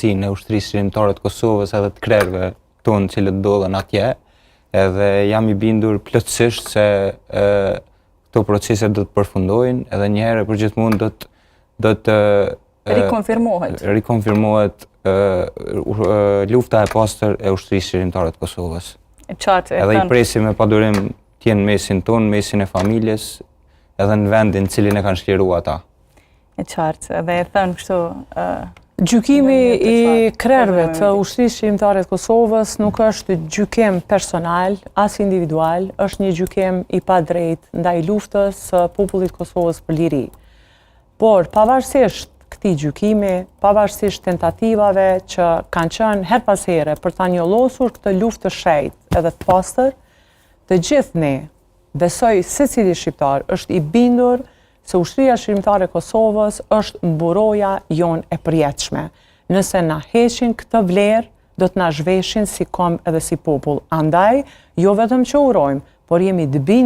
në ushtrisë shërimtare të Kosovës edhe të krerëve tonë që ndodhen atje, edhe jam i bindur plotësisht se këto procese do të përfundojnë edhe njëherë për gjithmonë do të rikonfirmohet lufta e pastër e ushtrisë shërimtare të Kosovës. Edhe i presim me padurim t'jenë mesin tonë, mesin e familjes, edhe në vendin cilin e kanë shliru ata. E qartë, dhe e thënë kështu... Gjykimi i krerëve të ushtrisë shërimtare të Kosovës nuk është gjykim personal, as individual, është një gjykim i padrejt ndaj luftës së popullit të Kosovës për liri. Por, pavarësisht këtij gjykimi, pavarësisht tentativave që kanë qenë her pas here për ta njollosur këtë luftë të shejtë edhe të pastër, të gjithë ne, besoj secili shqiptar është i bindur se ushtria shërimtare e Kosovës është mburoja jonë e përjetshme. Nëse na heqin këtë vlerë, do të na zhveshin si kom edhe si popull. Andaj, jo vetëm që urojmë, por jemi të bindur